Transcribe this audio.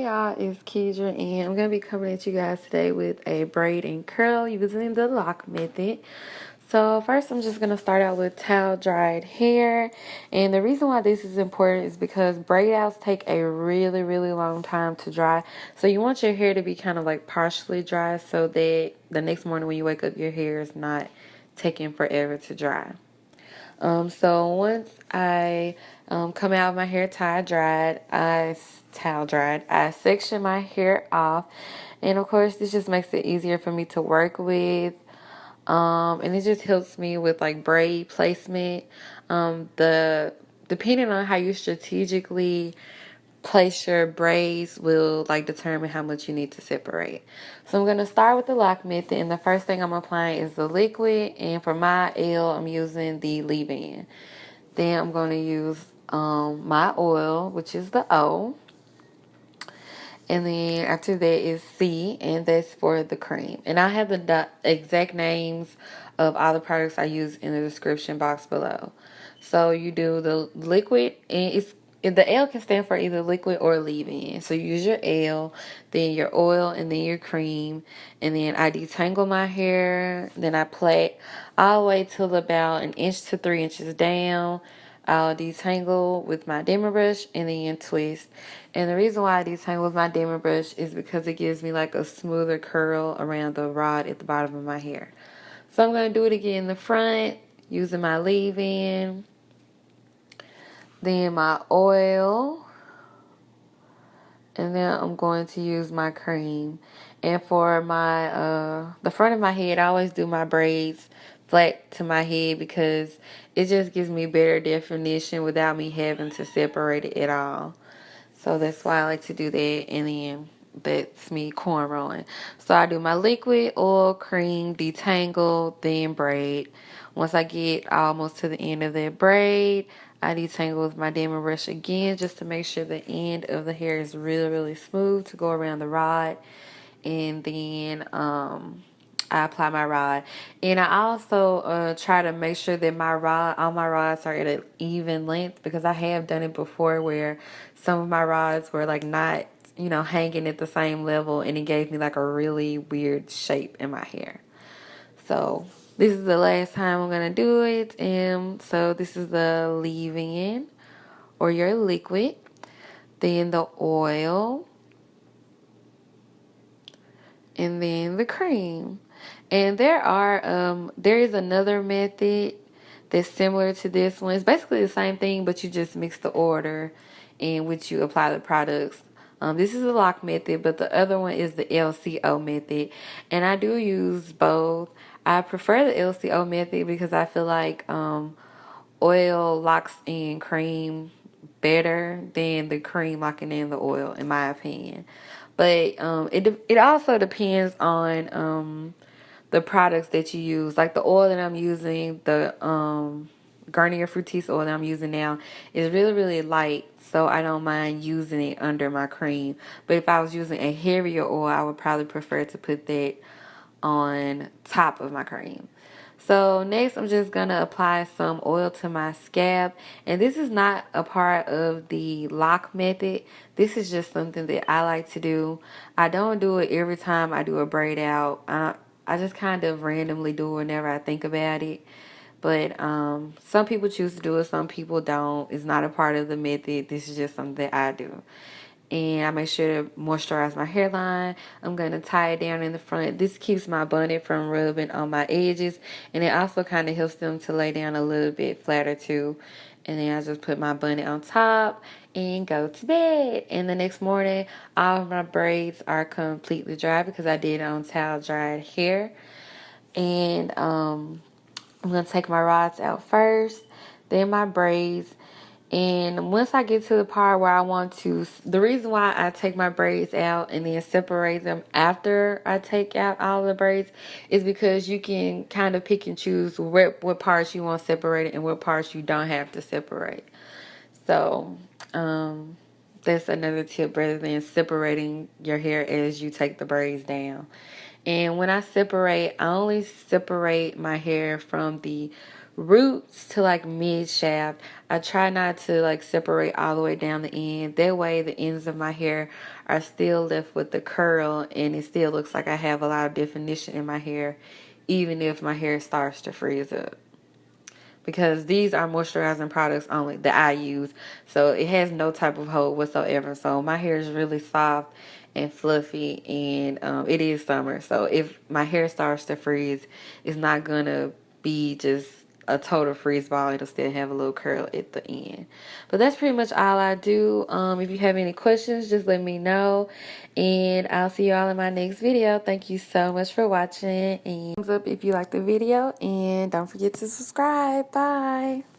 y'all, it's Keidra, and I'm going to be coming at you guys today with a braid and curl using the LOC method. So first I'm just going to start out with towel dried hair, and the reason why this is important is because braid outs take a really long time to dry. So you want your hair to be kind of like partially dry so that the next morning when you wake up your hair is not taking forever to dry. So once I come out of my hair towel dried, I section my hair off, and of course this just makes it easier for me to work with. And it just helps me with like braid placement. The depending on how you strategically place your braids will like determine how much you need to separate. So I'm going to start with the LOC method, and the first thing I'm applying is the liquid, and for my L I'm using the leave-in. Then I'm going to use my oil, which is the O, and then after that is C, and that's for the cream. And I have the exact names of all the products I use in the description box below. So you do the liquid, and the L can stand for either liquid or leave-in. So you use your L, then your oil, and then your cream. And then I detangle my hair. Then I plait all the way till about 1 inch to 3 inches down. I'll detangle with my Denver brush and then twist. And the reason why I detangle with my Denver brush is because it gives me like a smoother curl around the rod at the bottom of my hair. So I'm going to do it again in the front using my leave-in, then my oil, and then I'm going to use my cream. And for my the front of my head, I always do my braids flat to my head because it just gives me better definition without me having to separate it at all. So that's why I like to do that, and then that's me cornrowing. So I do my liquid, oil, cream, detangle, then braid. Once I get almost to the end of that braid, I detangle with my Denver brush again just to make sure the end of the hair is really smooth to go around the rod. And then I apply my rod. And I also try to make sure that all my rods are at an even length, because I have done it before where some of my rods were like not, hanging at the same level, and it gave me like a really weird shape in my hair. So this is the last time I'm going to do it. And so this is the leave-in or your liquid, then the oil, and then the cream. And there is another method that's similar to this one. It's basically the same thing, but you just mix the order in which you apply the products. This is the LOC method, but the other one is the LCO method. And I do use both. I prefer the LCO method because I feel like oil locks in cream better than the cream locking in the oil, in my opinion. But it also depends on the products that you use. Like the oil that I'm using, the Garnier Fructis oil that I'm using now is really light, so I don't mind using it under my cream. But if I was using a heavier oil, I would probably prefer to put that on top of my cream. So next I'm just going to apply some oil to my scalp. And this is not a part of the LOC method. This is just something that I like to do. I don't do it every time I do a braid out. I just kind of randomly do it whenever I think about it. But some people choose to do it, some people don't. It's not a part of the method. This is just something that I do. And I make sure to moisturize my hairline. I'm going to tie it down in the front. This keeps my bonnet from rubbing on my edges. And it also kind of helps them to lay down a little bit flatter too. And then I just put my bonnet on top and go to bed. And the next morning, all of my braids are completely dry because I did it on towel dried hair. And I'm going to take my rods out first, then my braids. And once I get to the part where I want to, the reason why I take my braids out and then separate them after I take out all the braids is because you can kind of pick and choose what parts you want separated and what parts you don't have to separate. So that's another tip, rather than separating your hair as you take the braids down. And when I separate, I only separate my hair from the roots to like mid shaft. I try not to like separate all the way down the end. That way the ends of my hair are still left with the curl, and it still looks like I have a lot of definition in my hair, even if my hair starts to freeze up. Because these are moisturizing products only that I use, so it has no type of hold whatsoever. So my hair is really soft and fluffy, and it is summer, so if my hair starts to freeze, it's not gonna be just a total freeze ball. It'll still have a little curl at the end. But that's pretty much all I do. If you have any questions, just let me know, and I'll see you all in my next video. Thank you so much for watching, and thumbs up if you like the video, and don't forget to subscribe. Bye.